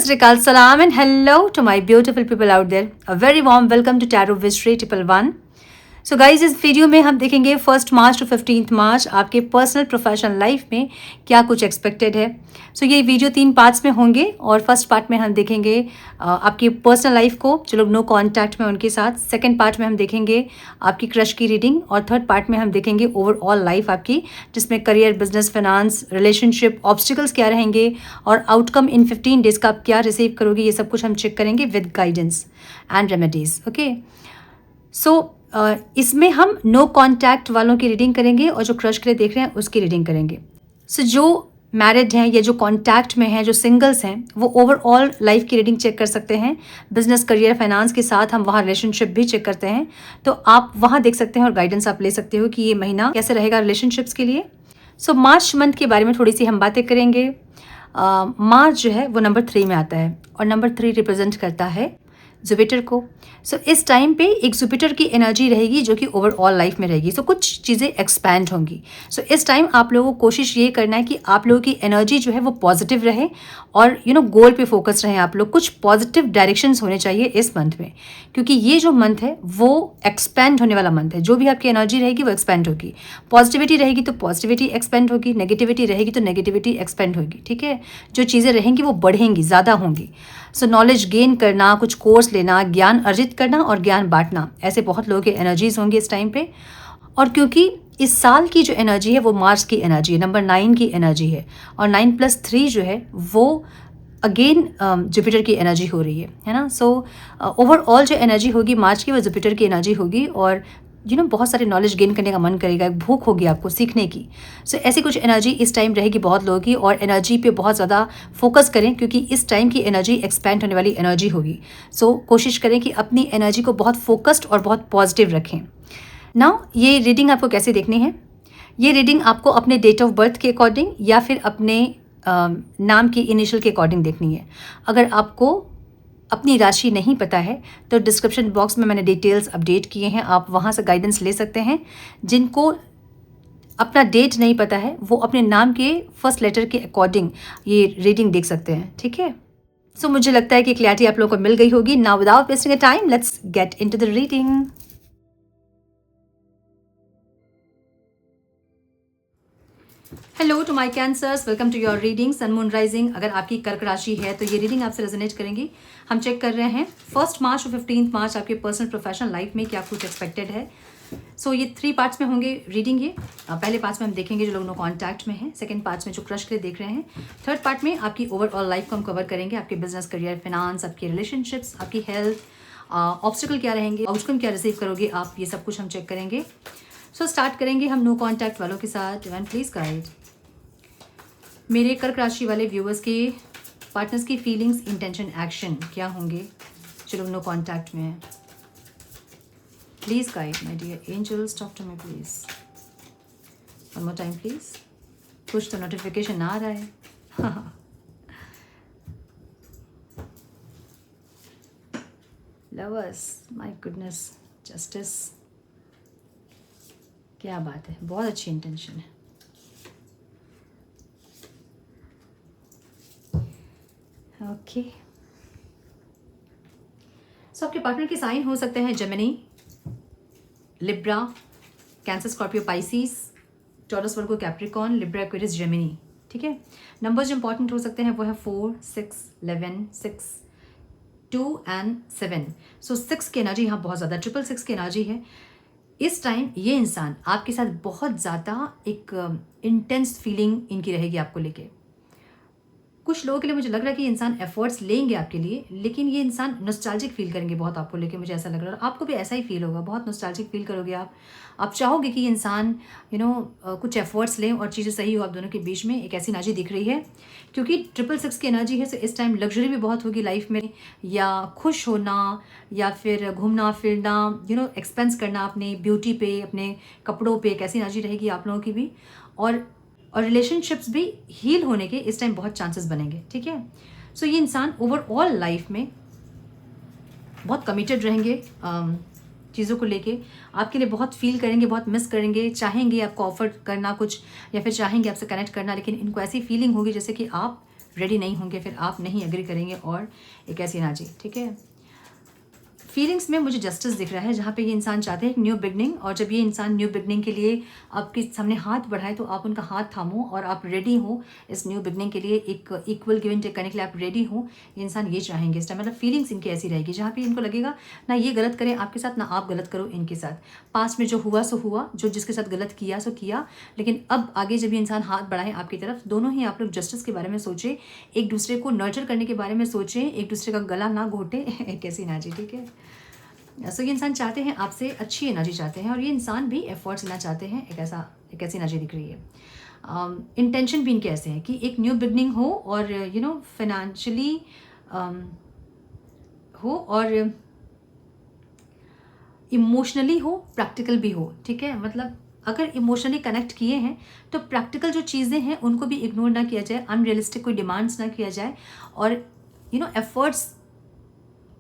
Srikal Salam and hello to my beautiful people out there. A very warm welcome to Tarot Visionary 111. So guys इस video में हम देखेंगे 1 March two 15 मार्च आपके personal professional life में क्या कुछ expected है. सो ये वीडियो 3 पार्ट्स में होंगे और फर्स्ट पार्ट में हम देखेंगे आपकी पर्सनल लाइफ को जो लोग नो कॉन्टैक्ट में उनके साथ. सेकंड पार्ट में हम देखेंगे आपकी क्रश की रीडिंग और थर्ड पार्ट में हम देखेंगे ओवरऑल लाइफ आपकी, जिसमें career, business, finance, relationship, obstacles क्या रहेंगे और आउटकम इन 15 डेज का आप क्या रिसीव करोगे. ये सब कुछ हम चेक करेंगे with guidance and remedies. Okay, so इसमें हम नो कॉन्टैक्ट वालों की रीडिंग करेंगे और जो क्रश के लिए देख रहे हैं उसकी रीडिंग करेंगे. सो जो मैरिड हैं या जो कॉन्टैक्ट में हैं, जो सिंगल्स हैं, वो ओवरऑल लाइफ की रीडिंग चेक कर सकते हैं. बिजनेस, करियर, फाइनेंस के साथ हम वहाँ रिलेशनशिप भी चेक करते हैं, तो आप वहाँ देख सकते हैं और गाइडेंस आप ले सकते हो कि ये महीना कैसे रहेगा रिलेशनशिप्स के लिए. सो मार्च मंथ के बारे में थोड़ी सी हम बातें करेंगे. मार्च जो है वो नंबर 3 में आता है और नंबर 3 रिप्रेजेंट करता है जुपिटर को. सो इस टाइम पे एक जुपिटर की एनर्जी रहेगी जो कि ओवरऑल लाइफ में रहेगी. सो कुछ चीज़ें एक्सपैंड होंगी. सो इस टाइम आप लोगों को कोशिश ये करना है कि आप लोगों की एनर्जी जो है वो पॉजिटिव रहे और गोल पे फोकस रहें. आप लोग कुछ पॉजिटिव डायरेक्शंस होने चाहिए इस मंथ में, क्योंकि ये जो मंथ है वो एक्सपैंड होने वाला मंथ है. जो भी आपकी एनर्जी रहेगी वो एक्सपैंड होगी. पॉजिटिविटी रहेगी तो पॉजिटिविटी एक्सपेंड होगी, नेगेटिविटी रहेगी तो नेगेटिविटी एक्सपेंड होगी. ठीक है, जो चीज़ें रहेंगी वो बढ़ेंगी, ज़्यादा होंगी. सो नॉलेज गेन करना, कुछ कोर्स लेना, ज्ञान अर्जित करना और ज्ञान बांटना, ऐसे बहुत लोगों की एनर्जीज होंगी इस टाइम पे. और क्योंकि इस साल की जो एनर्जी है वो मार्च की एनर्जी है, नंबर 9 की एनर्जी है और 9+3 जो है वो अगेन जुपिटर की एनर्जी हो रही है ना. सो ओवरऑल जो एनर्जी होगी मार्च की वो जुपिटर की एनर्जी होगी और बहुत सारे नॉलेज गेन करने का मन करेगा, एक भूख होगी आपको सीखने की. सो ऐसी कुछ एनर्जी इस टाइम रहेगी बहुत लोगों की और एनर्जी पे बहुत ज़्यादा फोकस करें क्योंकि इस टाइम की एनर्जी एक्सपैंड होने वाली एनर्जी होगी. सो कोशिश करें कि अपनी एनर्जी को बहुत फोकस्ड और बहुत पॉजिटिव रखें. नाउ ये रीडिंग आपको कैसे देखनी है? ये रीडिंग आपको अपने डेट ऑफ बर्थ के अकॉर्डिंग या फिर अपने नाम की इनिशियल के अकॉर्डिंग देखनी है. अगर आपको अपनी राशि नहीं पता है तो डिस्क्रिप्शन बॉक्स में मैंने डिटेल्स अपडेट किए हैं, आप वहाँ से गाइडेंस ले सकते हैं. जिनको अपना डेट नहीं पता है वो अपने नाम के फर्स्ट लेटर के अकॉर्डिंग ये रीडिंग देख सकते हैं. ठीक है, सो मुझे लगता है कि क्लैरिटी आप लोगों को मिल गई होगी. Now without wasting a time let's get into the reading. Hello to my cancers, welcome to your reading sun moon rising. अगर आपकी कर्क राशि है तो ये रीडिंग आपसे रेजोनेट करेंगी. हम चेक कर रहे हैं 1 मार्च टू 15 मार्च आपके पर्सनल प्रोफेशनल लाइफ में क्या कुछ एक्सपेक्टेड है. सो ये 3 पार्ट्स में होंगे रीडिंग. ये पहले पार्ट्स में हम देखेंगे जो लोग नो कॉन्टैक्ट में हैं, सेकंड पार्ट्स में जो क्रश के लिए देख रहे हैं, थर्ड पार्ट में आपकी ओवरऑल लाइफ को हम कवर करेंगे. आपके बिजनेस, करियर, फाइनेंस, आपकी रिलेशनशिप्स, आपकी हेल्थ, ऑब्स्टिकल क्या रहेंगे, आउटकम क्या रिसीव करोगे आप, ये सब कुछ हम चेक करेंगे. सो स्टार्ट करेंगे हम नो कॉन्टैक्ट वालों के साथ. डिवाइन प्लीज गाइड मेरे कर्क राशि वाले व्यूअर्स के पार्टनर्स की फीलिंग्स, इंटेंशन, एक्शन क्या होंगे जो लोग नो कॉन्टैक्ट में हैं. Please guide my dear angels, talk to me please. One more time please. कुछ तो नोटिफिकेशन आ रहा है. लवर्स, माय गुडनेस, जस्टिस, क्या बात है, बहुत अच्छी इंटेंशन है. ओके, सो आपके पार्टनर के साइन हो सकते हैं Gemini, Libra, Cancer, Scorpio, Pisces, Taurus, Virgo, Capricorn, Libra, Aquarius, Gemini. ठीक है, नंबर्स जो इंपॉर्टेंट हो सकते हैं वो है 4, 6, 11, 6, 2 एंड 7. सो 6 की एनर्जी यहाँ बहुत ज़्यादा, 666 की एनर्जी है. इस टाइम ये इंसान आपके साथ बहुत ज़्यादा एक इंटेंस फीलिंग इनकी रहेगी आपको लेके. कुछ लोगों के लिए मुझे लग रहा है कि इंसान एफर्ट्स लेंगे आपके लिए, लेकिन ये इंसान नॉस्टैल्जिक फील करेंगे बहुत आपको लेके, मुझे ऐसा लग रहा है. आपको भी ऐसा ही फील होगा, बहुत नॉस्टैल्जिक फील करोगे आप चाहोगे कि इंसान कुछ एफर्ट्स लें और चीज़ें सही हो आप दोनों के बीच में. एक ऐसी एनर्जी दिख रही है क्योंकि 666 की एनर्जी है. तो इस टाइम लग्जरी भी बहुत होगी लाइफ में, या खुश होना, या फिर घूमना फिरना, एक्सपेंस करना अपने ब्यूटी पे, अपने कपड़ों पे. एक ऐसी एनर्जी रहेगी आप लोगों की भी. और रिलेशनशिप्स भी हील होने के इस टाइम बहुत चांसेस बनेंगे. ठीक है, सो ये इंसान ओवरऑल लाइफ में बहुत कमिटेड रहेंगे चीज़ों को लेके, आपके लिए बहुत फील करेंगे, बहुत मिस करेंगे, चाहेंगे आपको ऑफर करना कुछ या फिर चाहेंगे आपसे कनेक्ट करना, लेकिन इनको ऐसी फीलिंग होगी जैसे कि आप रेडी नहीं होंगे, फिर आप नहीं एग्री करेंगे, और एक ऐसी एनर्जी, ठीक है। फीलिंग्स में मुझे जस्टिस दिख रहा है, जहाँ पे ये इंसान चाहते हैं एक न्यू बिगनिंग, और जब ये इंसान न्यू बिगनिंग के लिए आपके सामने हाथ बढ़ाए तो आप उनका हाथ थामो और आप रेडी हो इस न्यू बिगनिंग के लिए, एक इक्वल गिव एंड टेक करने के लिए आप रेडी हो। ये इंसान ये चाहेंगे इस टाइम, मतलब फीलिंग्स इनकी ऐसी रहेगी जहाँ पे इनको लगेगा ना ये गलत करें आपके साथ, ना आप गलत करो इनके साथ। पास्ट में जो हुआ सो हुआ, जो जिसके साथ गलत किया सो किया, लेकिन अब आगे जब ये इंसान हाथ बढ़ाए आपकी तरफ, दोनों ही आप लोग जस्टिस के बारे में सोचें, एक दूसरे को नर्चर करने के बारे में सोचें, एक दूसरे का गला ना घोटे, एक ऐसी एनर्जी, ठीक है। सो ये इंसान चाहते हैं आपसे अच्छी एनर्जी चाहते हैं, और ये इंसान भी एफर्ट्स लेना चाहते हैं, एक ऐसी एनर्जी दिख रही है। इंटेंशन भी इनके ऐसे हैं कि एक न्यू बिगनिंग हो, और फाइनेंशियली हो, और इमोशनली हो, प्रैक्टिकल भी हो, ठीक है। मतलब अगर इमोशनली कनेक्ट किए हैं तो प्रैक्टिकल जो चीज़ें हैं उनको भी इग्नोर ना किया जाए, अनरियलिस्टिक कोई डिमांड्स ना किया जाए, और एफर्ट्स,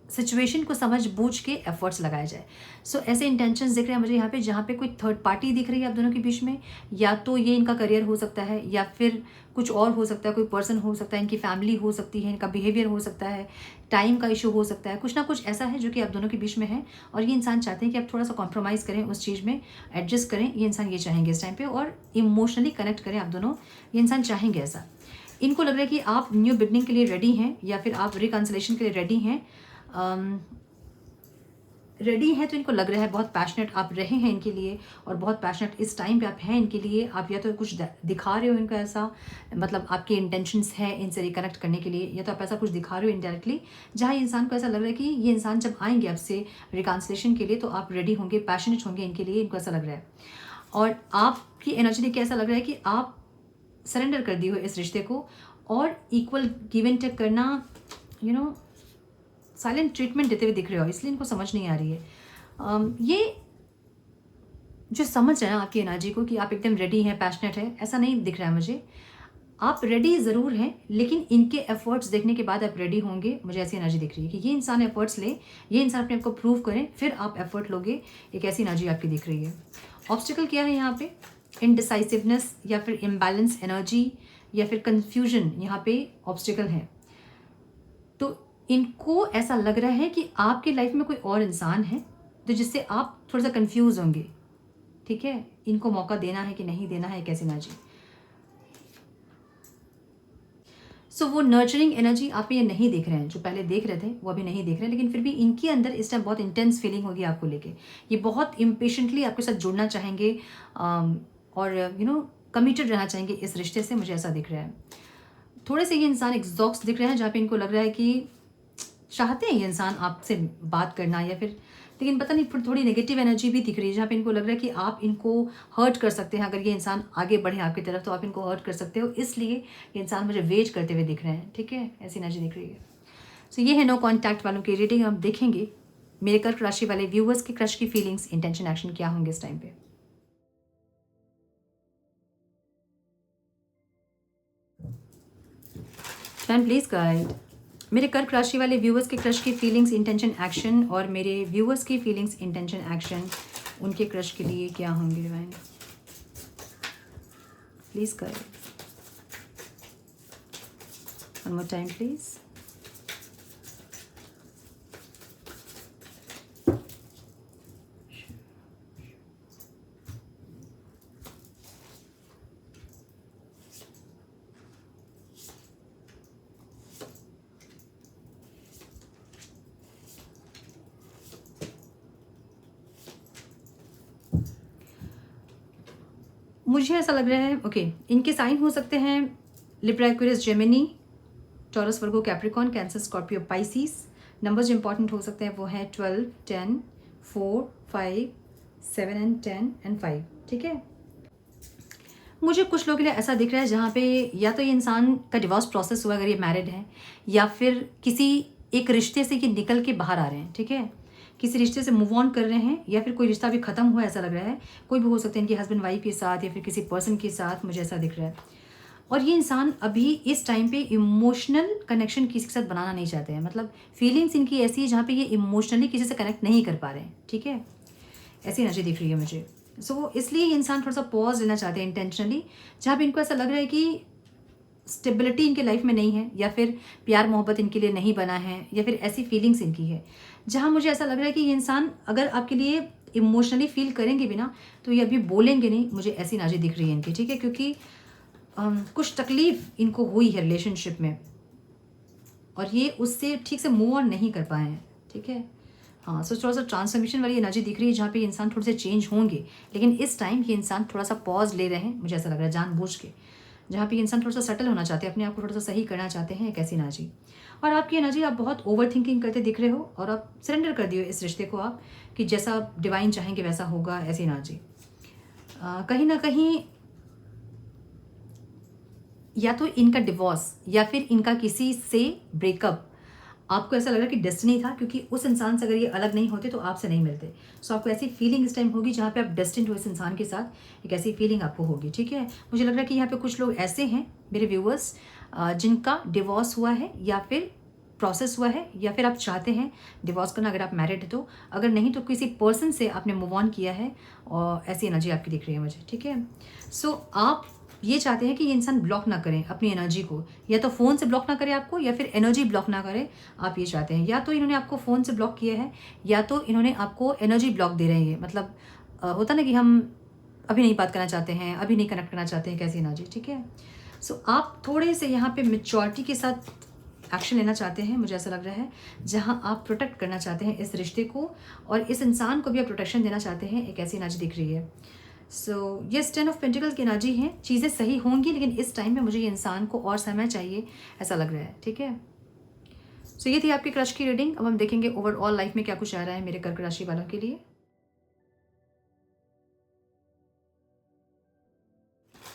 सिचुएशन को समझ बूझ के एफर्ट्स लगाया जाए। सो ऐसे इंटेंशंस दिख रहे हैं मुझे यहाँ पे, जहाँ पे कोई थर्ड पार्टी दिख रही है आप दोनों के बीच में, या तो ये इनका करियर हो सकता है, या फिर कुछ और हो सकता है, कोई पर्सन हो सकता है, इनकी फैमिली हो सकती है, इनका बिहेवियर हो सकता है, टाइम का इशू हो सकता है, कुछ ना कुछ ऐसा है जो कि आप दोनों के बीच में है, और ये इंसान चाहते हैं कि आप थोड़ा सा कॉम्प्रोमाइज़ करें, उस चीज़ में एडजस्ट करें। ये इंसान ये चाहेंगे इस टाइम पे, और इमोशनली कनेक्ट करें आप दोनों, ये इंसान चाहेंगे ऐसा। इनको लग रहा है कि आप न्यू बिगनिंग के लिए रेडी हैं, या फिर आप रिकन्सिलेशन के लिए रेडी हैं। रेडी है तो इनको लग रहा है बहुत पैशनेट आप रहे हैं इनके लिए, और बहुत पैशनेट इस टाइम पे आप हैं इनके लिए। आप या तो कुछ दिखा रहे हो इनको ऐसा, मतलब आपके इंटेंशंस हैं इनसे रिकनेक्ट करने के लिए, या तो आप ऐसा कुछ दिखा रहे हो इनडायरेक्टली, जहाँ इंसान को ऐसा लग रहा है कि ये इंसान जब आएंगे आपसे रिकन्सिलेशन के लिए तो आप रेडी होंगे, पैशनेट होंगे इनके लिए, इनको ऐसा लग रहा है। और आपकी एनर्जी देख के ऐसा लग रहा है कि आप सरेंडर कर दी हो इस रिश्ते को, और इक्वल गिव एंड टेक करना, साइलेंट ट्रीटमेंट देते हुए दिख रहे हो, इसलिए इनको समझ नहीं आ रही है। ये जो समझ रहे हैं आपकी एनर्जी को कि आप एकदम रेडी हैं, पैशनेट है, ऐसा नहीं दिख रहा है मुझे। आप रेडी ज़रूर हैं, लेकिन इनके एफर्ट्स देखने के बाद आप रेडी होंगे, मुझे ऐसी एनर्जी दिख रही है कि ये इंसान एफर्ट्स ले, ये इंसान अपने आप को प्रूव करें, फिर आप एफर्ट लोगे, एक ऐसी एनर्जी आपकी दिख रही है। ऑब्स्टिकल क्या है यहाँ पे? इनडिसाइसिवनेस, या फिर इम्बैलेंस एनर्जी, या फिर कन्फ्यूजन, यहाँ पे ऑब्स्टिकल है। तो इनको ऐसा लग रहा है कि आपकी लाइफ में कोई और इंसान है, तो जिससे आप थोड़ा सा कंफ्यूज होंगे, ठीक है। इनको मौका देना है कि नहीं देना है, कैसी एनर्जी। सो वो नर्चरिंग एनर्जी आप ये नहीं देख रहे हैं, जो पहले देख रहे थे वो अभी नहीं देख रहे, लेकिन फिर भी इनके अंदर इस टाइम बहुत इंटेंस फीलिंग होगी आपको लेके। ये बहुत इम्पेशेंटली आपके साथ जुड़ना चाहेंगे, और कमिटेड रहना चाहेंगे इस रिश्ते से, मुझे ऐसा दिख रहा है। थोड़े से ये इंसान एग्जॉस्ट दिख रहे हैं, जहाँ पे इनको लग रहा है कि चाहते हैं ये इंसान आपसे बात करना, या फिर, लेकिन पता नहीं, थोड़ी नेगेटिव एनर्जी भी दिख रही है, जहाँ पे इनको लग रहा है कि आप इनको हर्ट कर सकते हैं। अगर ये इंसान आगे बढ़े आपकी तरफ तो आप इनको हर्ट कर सकते हो, इसलिए ये इंसान मुझे वेट करते हुए दिख रहे हैं, ठीक है, ऐसी एनर्जी दिख रही है। सो ये है नो कॉन्टैक्ट वालों की रीडिंग। हम देखेंगे मेरे कर्क राशि वाले व्यूअर्स के क्रश की फीलिंग्स, इंटेंशन, एक्शन क्या होंगे इस टाइम पे। प्लीज गाइड मेरे कर्क राशि वाले व्यूअर्स के क्रश की फीलिंग्स, इंटेंशन, एक्शन, और मेरे व्यूअर्स की फीलिंग्स, इंटेंशन, एक्शन उनके क्रश के लिए क्या होंगे divine, please guide. One more time please. मुझे ऐसा लग रहा है, ओके, इनके साइन हो सकते हैं Libra, Aquarius, Gemini, Taurus, Virgo, Capricorn, Cancer, Scorpio, Pisces. Numbers जो इंपॉर्टेंट हो सकते हैं वो हैं 12, 10, 4, 5, 7 एंड 10 एंड 5, ठीक है। मुझे कुछ लोगों के लिए ऐसा दिख रहा है जहाँ पे या तो ये इंसान का डिवोर्स प्रोसेस हुआ अगर ये मैरिड है, या फिर किसी एक रिश्ते से ये निकल के बाहर आ रहे हैं, ठीक है, किसी रिश्ते से मूव ऑन कर रहे हैं, या फिर कोई रिश्ता भी खत्म हुआ ऐसा लग रहा है। कोई भी हो सकता है इनके हस्बैंड वाइफ के साथ, या फिर किसी पर्सन के साथ, मुझे ऐसा दिख रहा है। और ये इंसान अभी इस टाइम पे इमोशनल कनेक्शन किसी के साथ बनाना नहीं चाहते हैं, मतलब फीलिंग्स इनकी ऐसी है जहाँ पे ये इमोशनली किसी से कनेक्ट नहीं कर पा रहे हैं, ठीक है, ऐसी एनर्जी दिख रही है मुझे। सो इसलिए ये इंसान थोड़ा सा पॉज लेना चाहते हैं इंटेंशनली, जहाँ पे इनको ऐसा लग रहा है कि स्टेबिलिटी इनके लाइफ में नहीं है, या फिर प्यार मोहब्बत इनके लिए नहीं बना है, या फिर ऐसी फीलिंग्स इनकी है जहाँ मुझे ऐसा लग रहा है कि ये इंसान अगर आपके लिए इमोशनली फील करेंगे भी ना तो ये अभी बोलेंगे नहीं। मुझे ऐसी एनर्जी दिख रही है इनकी, ठीक है, क्योंकि कुछ तकलीफ इनको हुई है रिलेशनशिप में और ये उससे ठीक से मूव ऑन नहीं कर पाए हैं, ठीक है। हाँ, सो थोड़ा सा ट्रांसफॉर्मेशन वाली एनर्जी दिख रही है जहाँ पे इंसान थोड़े से चेंज होंगे, लेकिन इस टाइम ये इंसान थोड़ा सा पॉज ले रहे हैं, मुझे ऐसा लग रहा है जानबूझ के, जहाँ पे इंसान थोड़ा सा सेटल होना चाहते हैं, अपने आप को थोड़ा सा सही करना चाहते हैं, एक ऐसी एनर्जी। और आपकी एनर्जी, आप बहुत ओवर थिंकिंग करते दिख रहे हो और आप सरेंडर कर दिए इस रिश्ते को आप, कि जैसा डिवाइन चाहेंगे वैसा होगा, ऐसी एनर्जी। कहीं ना कहीं या तो इनका डिवोर्स या फिर इनका किसी से ब्रेकअप, आपको ऐसा लग रहा है कि डेस्टिनी था, क्योंकि उस इंसान से अगर ये अलग नहीं होते तो आपसे नहीं मिलते। सो आपको ऐसी फीलिंग इस टाइम होगी जहाँ पे आप डेस्टिन्ड हो इस इंसान के साथ, एक ऐसी फीलिंग आपको होगी, ठीक है। मुझे लग रहा है कि यहाँ पे कुछ लोग ऐसे हैं मेरे व्यूअर्स जिनका डिवोर्स हुआ है या फिर प्रोसेस हुआ है, या फिर आप चाहते हैं डिवोर्स करना अगर आप मैरिड है तो, अगर नहीं तो किसी पर्सन से आपने मूव ऑन किया है, और ऐसी एनर्जी आपकी दिख रही है मुझे, ठीक है। सो आप ये चाहते हैं कि ये इंसान ब्लॉक ना करें अपनी एनर्जी को, या तो फ़ोन से ब्लॉक ना करे आपको, या फिर एनर्जी ब्लॉक ना करे, आप ये चाहते हैं। या तो इन्होंने आपको फ़ोन से ब्लॉक किया है, या तो इन्होंने आपको एनर्जी ब्लॉक दे रहे हैं। मतलब होता ना कि हम अभी नहीं बात करना चाहते हैं, अभी नहीं कनेक्ट करना चाहते हैं, कैसी एनर्जी, ठीक है। सो आप थोड़े से यहाँ पे मेच्योरिटी के साथ एक्शन लेना चाहते हैं, मुझे ऐसा लग रहा है, जहाँ आप प्रोटेक्ट करना चाहते हैं इस रिश्ते को, और इस इंसान को भी आप प्रोटेक्शन देना चाहते हैं, एक ऐसी एनर्जी दिख रही है। सो ये 10 ऑफ पेंटिकल्स की एनर्जी है। चीज़ें सही होंगी, लेकिन इस टाइम में मुझे ये इंसान को और समय चाहिए, ऐसा लग रहा है, ठीक है। सो ये थी आपकी क्रश की रीडिंग। अब हम देखेंगे ओवरऑल लाइफ में क्या कुछ आ रहा है मेरे कर्क राशि वालों के लिए।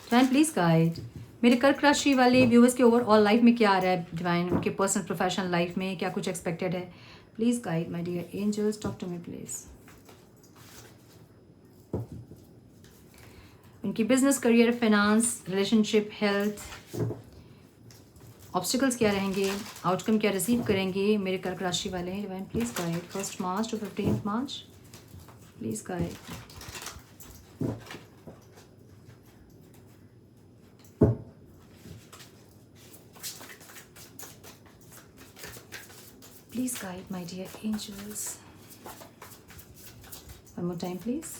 डिवाइन प्लीज गाइड मेरे कर्क राशि वाले व्यूअर्स के ओवरऑल लाइफ में क्या आ रहा है, डिवाइन उनके पर्सनल प्रोफेशनल लाइफ में क्या कुछ एक्सपेक्टेड है। Please guide my dear angels, talk to me please. उनकी business, career, finance, relationship, health, obstacles क्या रहेंगे, आउटकम क्या रिसीव करेंगे मेरे कर्क राशि वाले। Divine please guide 1 March two 15 March, please guide. Please guide my dear angels. One more time, please.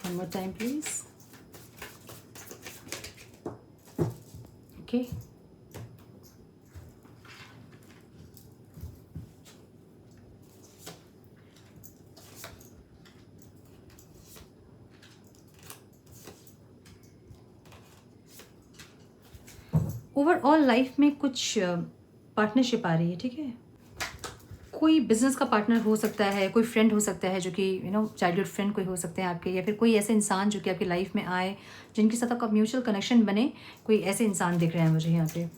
One more time, please. Okay. Overall life में कुछ पार्टनरशिप आ रही है, ठीक है। कोई बिजनेस का पार्टनर हो सकता है, कोई फ्रेंड हो सकता है जो कि चाइल्डहुड फ्रेंड कोई हो सकते हैं आपके, या फिर कोई ऐसे इंसान जो कि आपकी लाइफ में आए जिनके साथ आपका म्यूचुअल कनेक्शन बने। कोई ऐसे इंसान दिख रहे हैं मुझे यहाँ पे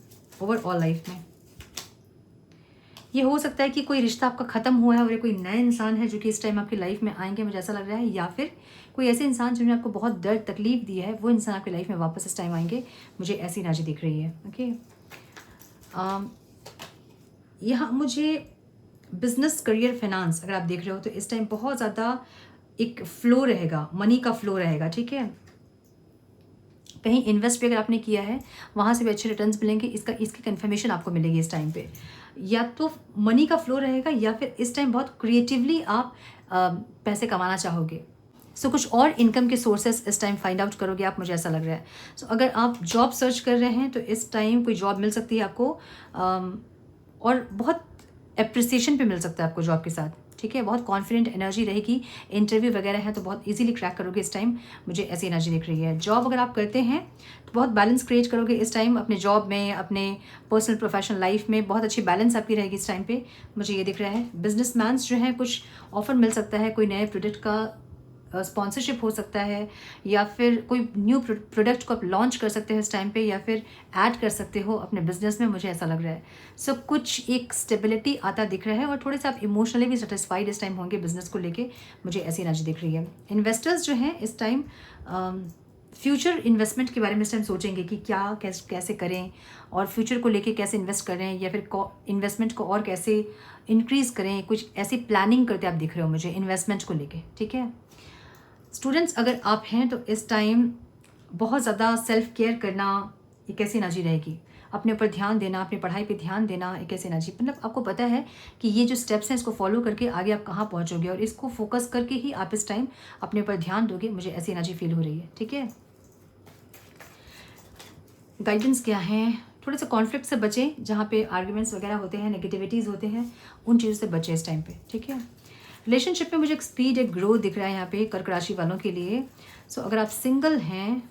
ओवरऑल लाइफ में। ये हो सकता है कि कोई रिश्ता आपका ख़त्म हुआ है और ये कोई नया इंसान है जो कि इस टाइम आपकी लाइफ में आएंगे, मुझे ऐसा लग रहा है। या फिर कोई ऐसे इंसान जिन्होंने आपको बहुत दर्द तकलीफ दी है, वो इंसान आपकी लाइफ में वापस इस टाइम आएंगे, मुझे ऐसी एनर्जी दिख रही है, ओके। यहाँ मुझे बिजनेस, करियर, फाइनेंस अगर आप देख रहे हो तो इस टाइम बहुत ज़्यादा एक फ्लो रहेगा, मनी का फ्लो रहेगा, ठीक है। कहीं इन्वेस्ट भी अगर आपने किया है वहाँ से भी अच्छे रिटर्न्स मिलेंगे, इसकी कंफर्मेशन आपको मिलेगी इस टाइम पे। या तो मनी का फ्लो रहेगा, या फिर इस टाइम बहुत क्रिएटिवली आप पैसे कमाना चाहोगे। सो कुछ और इनकम के सोर्सेस इस टाइम फाइंड आउट करोगे आप, मुझे ऐसा लग रहा है। सो अगर आप जॉब सर्च कर रहे हैं तो इस टाइम कोई जॉब मिल सकती है आपको, और बहुत अप्रिसिएशन पे मिल सकता है आपको जॉब के साथ, ठीक है। बहुत कॉन्फिडेंट एनर्जी रहेगी, इंटरव्यू वगैरह है तो बहुत इजीली क्रैक करोगे इस टाइम, मुझे ऐसी एनर्जी दिख रही है। जॉब अगर आप करते हैं तो बहुत बैलेंस क्रिएट करोगे इस टाइम अपने जॉब में, अपने पर्सनल प्रोफेशनल लाइफ में बहुत अच्छी बैलेंस आपकी रहेगी इस टाइम पे, मुझे ये दिख रहा है। बिजनेसमैन्स जो हैं कुछ ऑफर मिल सकता है, कोई नए प्रोडक्ट का स्पॉन्सरशिप हो सकता है, या फिर कोई न्यू प्रोडक्ट को आप लॉन्च कर सकते हो इस टाइम पे, या फिर ऐड कर सकते हो अपने बिजनेस में, मुझे ऐसा लग रहा है। सो कुछ एक स्टेबिलिटी आता दिख रहा है, और थोड़े से आप इमोशनली भी सेटिस्फाइड इस टाइम होंगे बिजनेस को लेके, मुझे ऐसी एनर्जी दिख रही है। इन्वेस्टर्स जो हैं इस टाइम फ्यूचर इन्वेस्टमेंट के बारे में इस टाइम सोचेंगे कि क्या कैसे करें और फ्यूचर को लेके कैसे इन्वेस्ट करें या फिर इन्वेस्टमेंट को और कैसे इंक्रीज़ करें, कुछ ऐसी प्लानिंग करते आप दिख रहे हो मुझे इन्वेस्टमेंट को लेके। ठीक है स्टूडेंट्स, अगर आप हैं तो इस टाइम बहुत ज़्यादा सेल्फ केयर करना एक ऐसी एनर्जी रहेगी, अपने ऊपर ध्यान देना, अपनी पढ़ाई पे ध्यान देना एक ऐसी एनर्जी, मतलब आपको पता है कि ये जो स्टेप्स हैं इसको फॉलो करके आगे आप कहाँ पहुँचोगे और इसको फोकस करके ही आप इस टाइम अपने ऊपर ध्यान दोगे, मुझे ऐसी एनर्जी फील हो रही है। ठीक है, गाइडेंस क्या है, थोड़े से कॉन्फ्लिक्ट से बचें, जहाँ पे आर्ग्यूमेंट्स वगैरह होते हैं, नेगेटिविटीज़ होते हैं, उन चीज़ों से बचें इस टाइम पे। ठीक है, रिलेशनशिप में मुझे एक स्पीड, एक ग्रोथ दिख रहा है यहाँ पे कर्क राशि वालों के लिए। सो अगर आप सिंगल हैं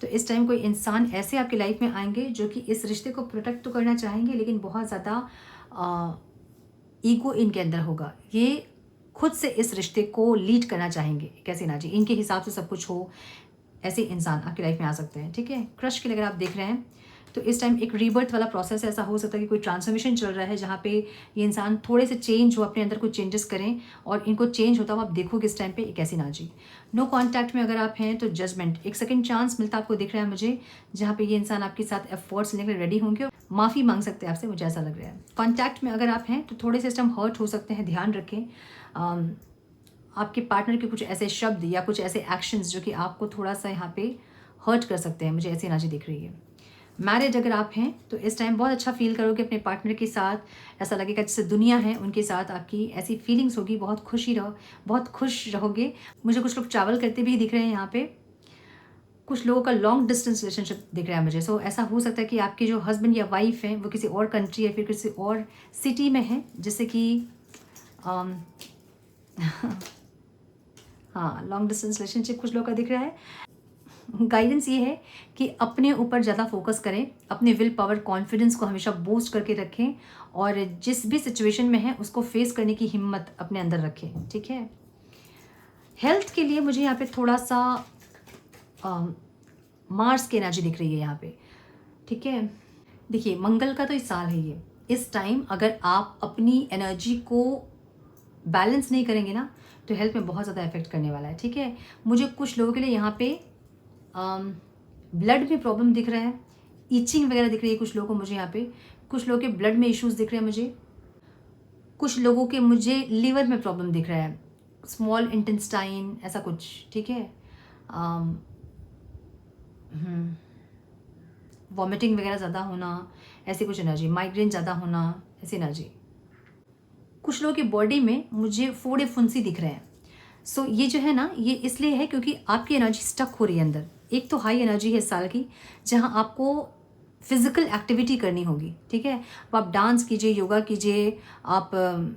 तो इस टाइम कोई इंसान ऐसे आपकी लाइफ में आएंगे जो कि इस रिश्ते को प्रोटेक्ट तो करना चाहेंगे, लेकिन बहुत ज़्यादा ईगो इनके अंदर होगा, ये खुद से इस रिश्ते को लीड करना चाहेंगे, कैसे ना जी इनके हिसाब से सब कुछ हो, ऐसे इंसान आपकी लाइफ में आ सकते हैं। ठीक है, क्रश के लिए अगर आप देख रहे हैं तो इस टाइम एक रीबर्थ वाला प्रोसेस ऐसा हो सकता है कि कोई ट्रांसफॉर्मेशन चल रहा है जहाँ पे ये इंसान थोड़े से चेंज हो, अपने अंदर कुछ चेंजेस करें और इनको चेंज होता हुआ आप देखोगे इस टाइम पे एक ऐसी एनर्जी। नो कॉन्टैक्ट में अगर आप हैं तो जजमेंट, एक सेकंड चांस मिलता आपको दिख रहा है मुझे, जहाँ पे ये इंसान आपके साथ एफर्ट्स लेने के लिए रेडी होंगे, माफ़ी मांग सकते हैं आपसे, मुझे ऐसा लग रहा है। कॉन्टैक्ट में अगर आप हैं तो थोड़े से इस टाइम हर्ट हो सकते हैं, ध्यान रखें। आपके पार्टनर के कुछ ऐसे शब्द या कुछ ऐसे एक्शंस जो कि आपको थोड़ा सा यहाँ पे हर्ट कर सकते हैं, मुझे ऐसी एनर्जी दिख रही है। मैरिड अगर आप हैं तो इस टाइम बहुत अच्छा फील करोगे अपने पार्टनर के साथ, ऐसा लगेगा जैसे दुनिया है उनके साथ, आपकी ऐसी फीलिंग्स होगी, बहुत बहुत खुश रहोगे। मुझे कुछ लोग ट्रैवल करते भी दिख रहे हैं यहाँ पे, कुछ लोगों का लॉन्ग डिस्टेंस रिलेशनशिप दिख रहा है मुझे। सो ऐसा हो सकता है कि आपके जो हस्बैंड या वाइफ हैं वो किसी और कंट्री या फिर किसी और सिटी में हैं, जिससे कि हाँ, लॉन्ग डिस्टेंस रिलेशनशिप कुछ लोगों का दिख रहा है। गाइडेंस ये है कि अपने ऊपर ज़्यादा फोकस करें, अपने विल पावर, कॉन्फिडेंस को हमेशा बूस्ट करके रखें और जिस भी सिचुएशन में है उसको फेस करने की हिम्मत अपने अंदर रखें। ठीक है, हेल्थ के लिए मुझे यहाँ पे थोड़ा सा मार्स की एनर्जी दिख रही है यहाँ पे। ठीक है, देखिए मंगल का तो इस साल है ये, इस टाइम अगर आप अपनी एनर्जी को बैलेंस नहीं करेंगे ना तो हेल्थ में बहुत ज़्यादा इफेक्ट करने वाला है। ठीक है, मुझे कुछ लोगों के लिए यहाँ पे ब्लड में प्रॉब्लम दिख रहा है, ईचिंग वगैरह दिख रही है कुछ लोगों को मुझे यहाँ पे, कुछ लोगों के ब्लड में इश्यूज दिख रहे हैं मुझे, कुछ लोगों के मुझे लीवर में प्रॉब्लम दिख रहा है, स्मॉल इंटेस्टाइन ऐसा कुछ। ठीक है, वॉमिटिंग वगैरह ज़्यादा होना, ऐसी कुछ एनर्जी, माइग्रेन ज़्यादा होना, ऐसी एनर्जी। कुछ लोगों की बॉडी में मुझे फोड़े फुंसी दिख रहे हैं। सो ये जो है ना, ये इसलिए है क्योंकि आपकी एनर्जी स्टक हो रही है अंदर। एक तो हाई एनर्जी है इस साल की जहाँ आपको फिजिकल एक्टिविटी करनी होगी। ठीक है, अब आप डांस कीजिए, योगा कीजिए, आप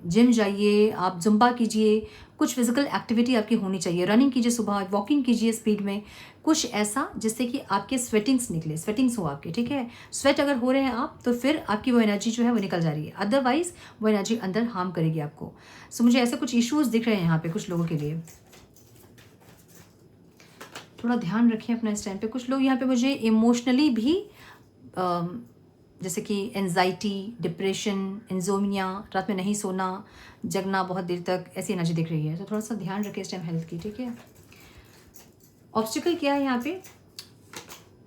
जिम जाइए, आप जुम्बा कीजिए, कुछ फिजिकल एक्टिविटी आपकी होनी चाहिए, रनिंग कीजिए, सुबह वॉकिंग कीजिए स्पीड में, कुछ ऐसा जिससे कि आपके स्वेटिंग्स निकले, स्वेटिंग्स हो आपके। ठीक है, स्वेट अगर हो रहे हैं आप तो फिर आपकी वो एनर्जी जो है वो निकल जा रही है, अदरवाइज वो एनर्जी अंदर हार्म करेगी आपको। सो मुझे ऐसे कुछ इश्यूज दिख रहे हैं यहाँ पे कुछ लोगों के लिए, थोड़ा ध्यान रखें अपना इस टाइम पे। कुछ लोग यहाँ पे मुझे इमोशनली भी जैसे कि एंजाइटी, डिप्रेशन, इंजोमिया, रात में नहीं सोना, जगना बहुत देर तक, ऐसी एनर्जी दिख रही है। तो थोड़ा सा ध्यान रखें इस टाइम हेल्थ की। ठीक है, ऑब्स्टिकल क्या है यहाँ पे,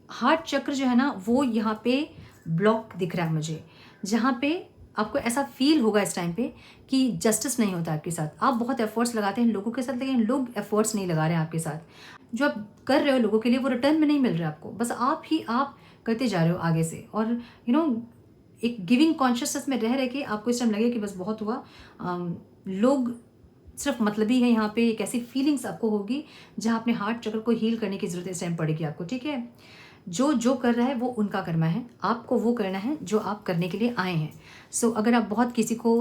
हार्ट चक्र जो है ना वो यहाँ पे ब्लॉक दिख रहा है मुझे, जहाँ पे आपको ऐसा फील होगा इस टाइम पे कि जस्टिस नहीं होता आपके साथ। आप बहुत एफर्ट्स लगाते हैं लोगों के साथ, लेकिन लोग एफर्ट्स नहीं लगा रहे हैं आपके साथ। जो आप कर रहे हो लोगों के लिए वो रिटर्न में नहीं मिल रहा है आपको, बस आप ही आप करते जा रहे हो आगे से। और एक गिविंग कॉन्शियसनेस में रह के आपको इस टाइम लगे कि बस बहुत हुआ, लोग सिर्फ मतलबी है यहाँ पे, एक ऐसी फीलिंग्स आपको होगी जहाँ अपने हार्ट चक्र को हील करने की ज़रूरत इस टाइम पड़ेगी आपको। ठीक है, जो कर रहा है वो उनका कर्मा है, आपको वो करना है जो आप करने के लिए आए हैं। सो अगर आप बहुत किसी को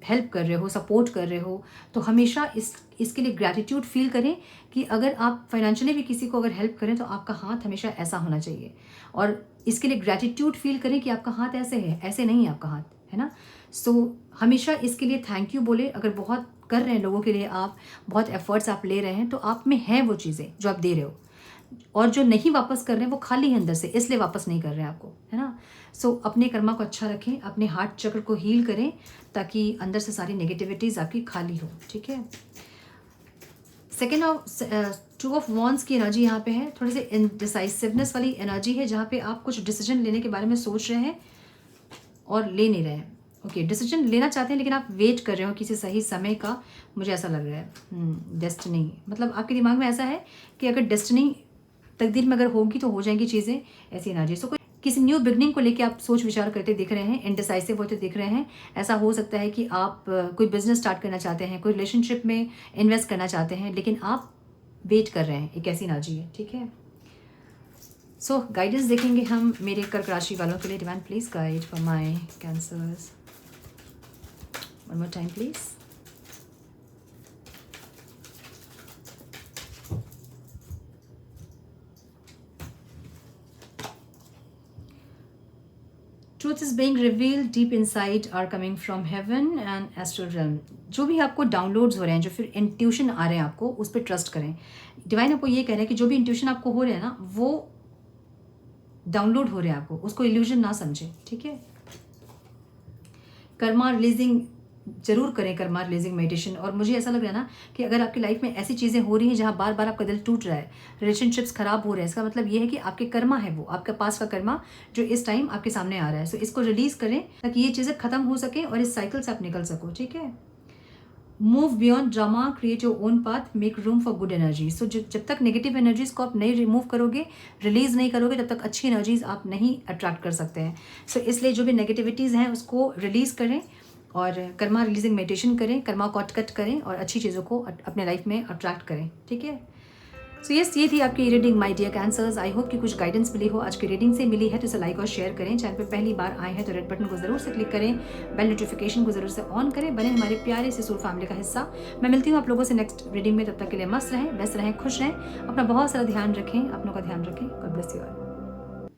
हेल्प कर रहे हो, सपोर्ट कर रहे हो, तो हमेशा इसके लिए ग्रैटिट्यूड फील करें कि अगर आप फाइनेंशियली भी किसी को अगर हेल्प करें तो आपका हाथ हमेशा ऐसा होना चाहिए, और इसके लिए ग्रैटिट्यूड फील करें कि आपका हाथ ऐसे है, ऐसे नहीं है आपका हाथ, है ना। सो हमेशा इसके लिए थैंक यू बोले। अगर बहुत कर रहे हैं लोगों के लिए, आप बहुत एफर्ट्स आप ले रहे हैं, तो आप में है वो चीज़ें जो आप दे रहे हो, और जो नहीं वापस कर रहे हैं वो खाली है अंदर से, इसलिए वापस नहीं कर रहे हैं आपको, है ना। सो अपने कर्मा को अच्छा रखें, अपने हार्ट चक्र को हील करें ताकि अंदर से सारी नेगेटिविटीज़ आपकी खाली हो। ठीक है, सेकेंड ऑफ 2 ऑफ वॉन्ड्स की एनर्जी यहाँ पे है, थोड़ी सी इनडिसाइसिवनेस वाली एनर्जी है, जहाँ पे आप कुछ डिसीजन लेने के बारे में सोच रहे हैं और ले नहीं रहे हैं। ओके, डिसीजन लेना चाहते हैं लेकिन आप वेट कर रहे हो किसी सही समय का, मुझे ऐसा लग रहा है। डेस्टिनी मतलब आपके दिमाग में ऐसा है कि अगर डेस्टिनी तकदीर में अगर होगी तो हो जाएंगी चीज़ें, ऐसी एनर्जी। सो किसी न्यू बिगनिंग को लेके आप सोच विचार करते दिख रहे हैं, इनडिसाइसिव होते दिख रहे हैं। ऐसा हो सकता है कि आप कोई बिजनेस स्टार्ट करना चाहते हैं, कोई रिलेशनशिप में इन्वेस्ट करना चाहते हैं, लेकिन आप वेट कर रहे हैं, एक ऐसी एनर्जी है। ठीक है, सो गाइडेंस देखेंगे हम मेरे कर्क राशि वालों के लिए। Divine please guide for my cancers, one more time please. Truth is being revealed deep inside are coming from heaven and astral realm। जो भी आपको डाउनलोड्स हो रहे हैं, जो फिर इंट्यूशन आ रहे हैं आपको, उस पर ट्रस्ट करें। डिवाइन आपको ये कह रहे हैं कि जो भी इंट्यूशन आपको हो रहे हैं ना, वो डाउनलोड हो रहे हैं आपको, उसको इल्यूजन ना समझें। ठीक है, कर्मा रिलीजिंग जरूर करें, कर्मा रिलीजिंग मेडिटेशन। और मुझे ऐसा लग रहा है ना कि अगर आपकी लाइफ में ऐसी चीज़ें हो रही हैं जहाँ बार बार आपका दिल टूट रहा है, रिलेशनशिप्स खराब हो रहे हैं, इसका मतलब ये है कि आपके कर्मा है, वो आपके पास का कर्मा जो इस टाइम आपके सामने आ रहा है। सो इसको रिलीज़ करें ताकि ये चीज़ें खत्म हो सके और इस साइकिल से आप निकल सको। ठीक है, move beyond drama, create your own path, make room for good energy. So जब तक नेगेटिव एनर्जीज को आप नहीं रिमूव करोगे, रिलीज नहीं करोगे, तब तक अच्छी एनर्जीज आप नहीं अट्रैक्ट कर सकते हैं। सो इसलिए जो भी नेगेटिविटीज़ हैं उसको रिलीज करें और कर्मा रिलीजिंग मेडिटेशन करें, कर्मा को कट करें और अच्छी चीज़ों को अपने लाइफ में अट्रैक्ट करें। ठीक है, सो यस, ये थी आपकी reading my dear cancers. I hope कि कुछ गाइडेंस मिली हो, आज की रीडिंग से मिली है तो इसे लाइक और शेयर करें। चैनल पे पहली बार आए हैं तो रेड बटन को जरूर से क्लिक करें, बेल नोटिफिकेशन को जरूर से ऑन करें, बने हमारे प्यारे से सोल फैमिली का हिस्सा। मैं मिलती हूँ आप लोगों से नेक्स्ट रीडिंग में, तब तक के लिए मस्त रहें, व्यस्त रहें, खुश रहें, अपना बहुत सारा ध्यान रखें, अपनों का ध्यान रखें। God bless you all.